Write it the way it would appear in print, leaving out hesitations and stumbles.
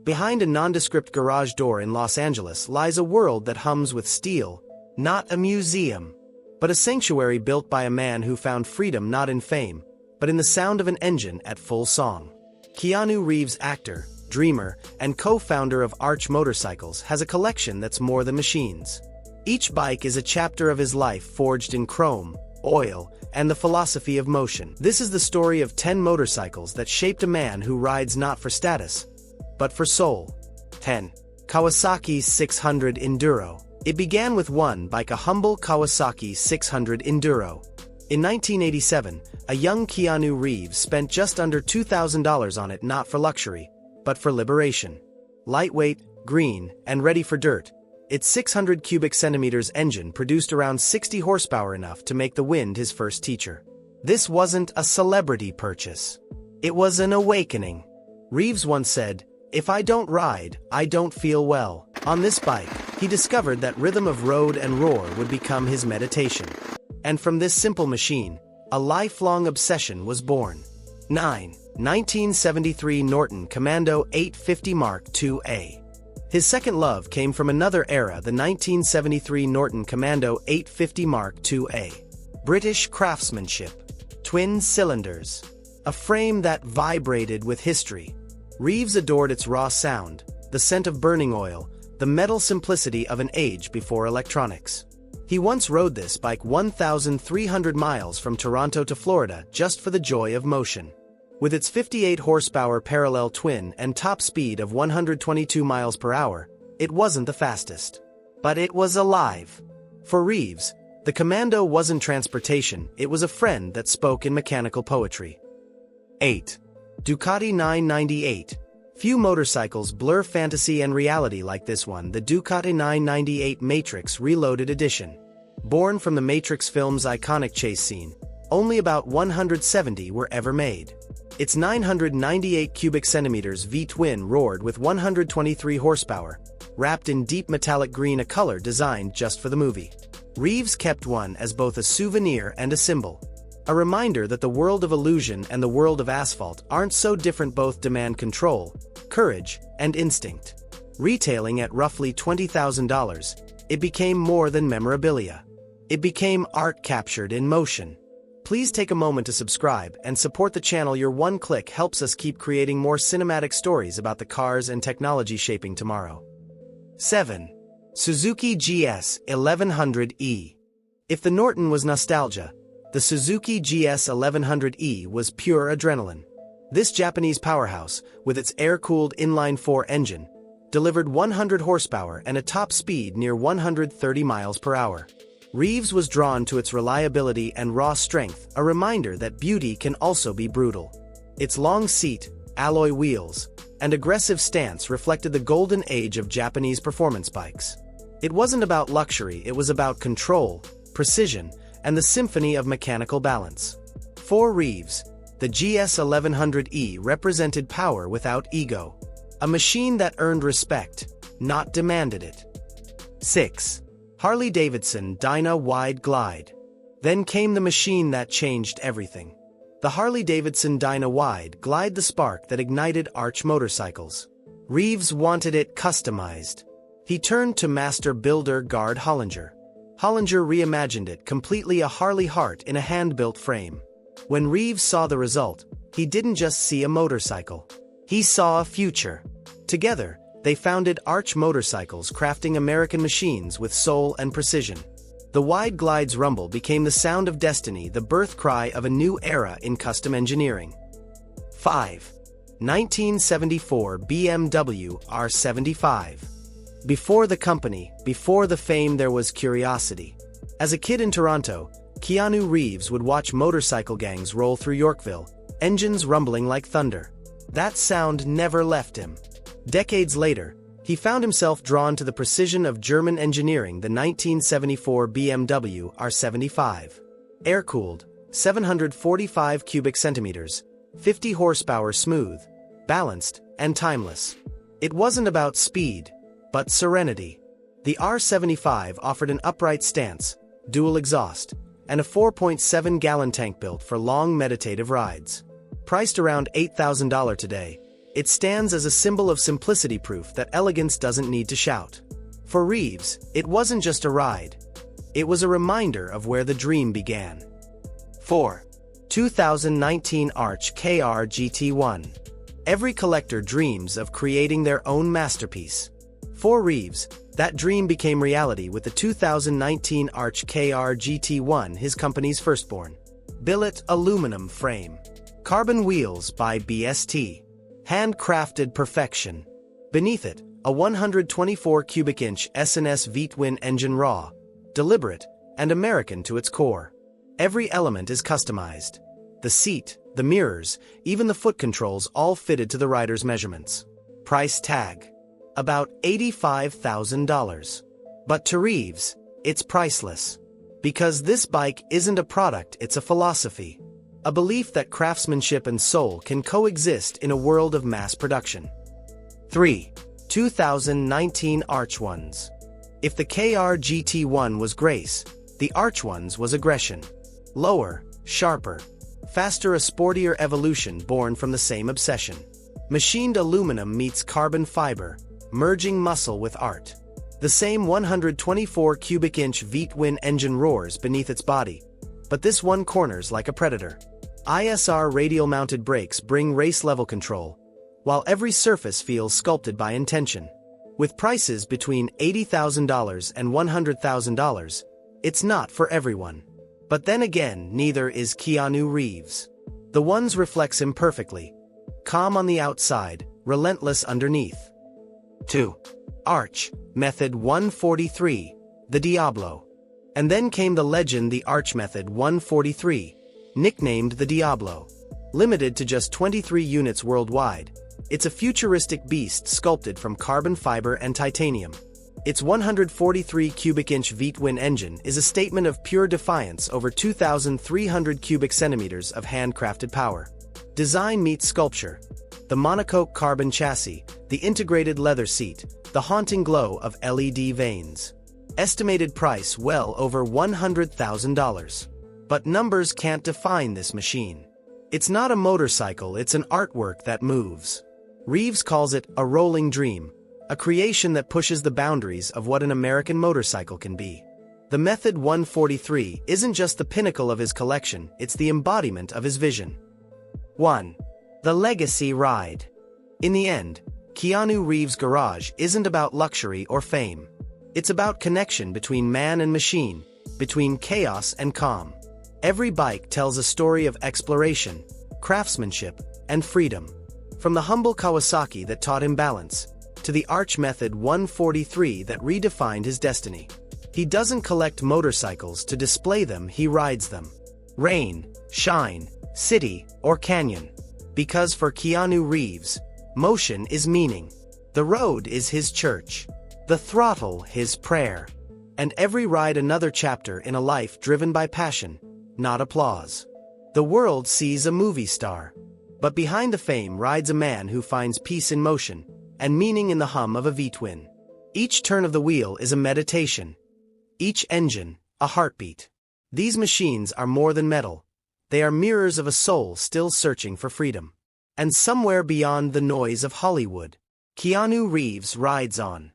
Behind a nondescript garage door in Los Angeles lies a world that hums with steel, not a museum, but a sanctuary built by a man who found freedom not in fame, but in the sound of an engine at full song. Keanu Reeves, actor, dreamer, and co-founder of Arch Motorcycles, has a collection that's more than machines. Each bike is a chapter of his life forged in chrome, oil, and the philosophy of motion. This is the story of 10 motorcycles that shaped a man who rides not for status, but for soul. 10. Kawasaki 600 Enduro. It began with one bike, a humble Kawasaki 600 Enduro. In 1987, a young Keanu Reeves spent just under $2,000 on it, not for luxury, but for liberation. Lightweight, green, and ready for dirt, its 600 cubic centimeters engine produced around 60 horsepower, enough to make the wind his first teacher. This wasn't a celebrity purchase. It was an awakening. Reeves once said, "If I don't ride, I don't feel well." On this bike, he discovered that rhythm of road and roar would become his meditation. And from this simple machine, a lifelong obsession was born. 9. 1973 Norton Commando 850 Mark II-A. His second love came from another era, the 1973 Norton Commando 850 Mark II-A. British craftsmanship, twin cylinders, a frame that vibrated with history. Reeves adored its raw sound, the scent of burning oil, the metal simplicity of an age before electronics. He once rode this bike 1,300 miles from Toronto to Florida just for the joy of motion. With its 58 horsepower parallel twin and top speed of 122 miles per hour, it wasn't the fastest. But it was alive. For Reeves, the Commando wasn't transportation, it was a friend that spoke in mechanical poetry. 8. Ducati 998. Few motorcycles blur fantasy and reality like this one, the Ducati 998 Matrix Reloaded Edition. Born from the Matrix film's iconic chase scene, only about 170 were ever made. Its 998 cubic centimeters V-twin roared with 123 horsepower, wrapped in deep metallic green, a color designed just for the movie. Reeves kept one as both a souvenir and a symbol. A reminder that the world of illusion and the world of asphalt aren't so different, both demand control, courage, and instinct. Retailing at roughly $20,000, it became more than memorabilia. It became art captured in motion. Please take a moment to subscribe and support the channel. Your one click helps us keep creating more cinematic stories about the cars and technology shaping tomorrow. 7. Suzuki GS 1100E. If the Norton was nostalgia, the Suzuki GS 1100E was pure adrenaline. This Japanese powerhouse, with its air-cooled inline-4 engine, delivered 100 horsepower and a top speed near 130 miles per hour. Reeves was drawn to its reliability and raw strength, a reminder that beauty can also be brutal. Its long seat, alloy wheels, and aggressive stance reflected the golden age of Japanese performance bikes. It wasn't about luxury, it was about control, precision, and the symphony of mechanical balance. For Reeves, the GS 1100E represented power without ego. A machine that earned respect, not demanded it. 6. Harley-Davidson Dyna Wide Glide. Then came the machine that changed everything. The Harley-Davidson Dyna Wide Glide, the spark that ignited Arch Motorcycles. Reeves wanted it customized. He turned to master builder Gard Hollinger. Hollinger reimagined it completely, a Harley heart in a hand-built frame. When Reeves saw the result, he didn't just see a motorcycle. He saw a future. Together, they founded Arch Motorcycles, crafting American machines with soul and precision. The Wide Glide's rumble became the sound of destiny, the birth cry of a new era in custom engineering. 5. 1974 BMW R75. Before the company, before the fame, there was curiosity. As a kid in Toronto, Keanu Reeves would watch motorcycle gangs roll through Yorkville, engines rumbling like thunder. That sound never left him. Decades later, he found himself drawn to the precision of German engineering, the 1974 BMW R75. Air-cooled, 745 cubic centimeters, 50 horsepower, smooth, balanced, and timeless. It wasn't about speed, but serenity. The R75 offered an upright stance, dual exhaust, and a 4.7-gallon tank built for long meditative rides. Priced around $8,000 today, It stands as a symbol of simplicity, proof that elegance doesn't need to shout. For Reeves, it wasn't just a ride. It was a reminder of where the dream began. 4. 2019 Arch KR GT1. Every collector dreams of creating their own masterpiece. For Reeves, that dream became reality with the 2019 Arch KR GT1, his company's firstborn. Billet aluminum frame. Carbon wheels by BST. Handcrafted perfection. Beneath it, a 124 cubic inch S&S V-twin engine, raw, deliberate, and American to its core. Every element is customized. The seat, the mirrors, even the foot controls, all fitted to the rider's measurements. Price tag: about $85,000. But to Reeves, it's priceless. Because this bike isn't a product, it's a philosophy. A belief that craftsmanship and soul can coexist in a world of mass production. 3. 2019 Arch Ones. If the KR GT1 was grace, the Arch Ones was aggression. Lower, sharper, faster, a sportier evolution born from the same obsession. Machined aluminum meets carbon fiber, merging muscle with art. The same 124 cubic inch V-twin engine roars beneath its body, but this one corners like a predator. ISR radial mounted brakes bring race level control, while every surface feels sculpted by intention. With prices between $80,000 and $100,000, it's not for everyone. But then again, neither is Keanu Reeves. The ones reflects him perfectly. Calm on the outside, relentless underneath. 2. Arch Method 143, the Diablo. And then came the legend, the Arch Method 143, nicknamed the Diablo. Limited to just 23 units worldwide, it's a futuristic beast sculpted from carbon fiber and titanium. Its 143 cubic inch V-twin engine is a statement of pure defiance over 2,300 cubic centimeters of handcrafted power. Design meets sculpture. The monocoque carbon chassis, the integrated leather seat, the haunting glow of LED vanes. Estimated price well over $100,000. But numbers can't define this machine. It's not a motorcycle, it's an artwork that moves. Reeves calls it a rolling dream, a creation that pushes the boundaries of what an American motorcycle can be. The Method 143 isn't just the pinnacle of his collection, it's the embodiment of his vision. 1. The Legacy Ride. In the end, Keanu Reeves' garage isn't about luxury or fame. It's about connection between man and machine, between chaos and calm. Every bike tells a story of exploration, craftsmanship, and freedom. From the humble Kawasaki that taught him balance, to the Arch Method 143 that redefined his destiny. He doesn't collect motorcycles to display them, he rides them. Rain, shine, city, or canyon. Because for Keanu Reeves, motion is meaning. The road is his church. The throttle his prayer. And every ride another chapter in a life driven by passion, not applause. The world sees a movie star. But behind the fame rides a man who finds peace in motion, and meaning in the hum of a V-twin. Each turn of the wheel is a meditation. Each engine, a heartbeat. These machines are more than metal. They are mirrors of a soul still searching for freedom. And somewhere beyond the noise of Hollywood, Keanu Reeves rides on.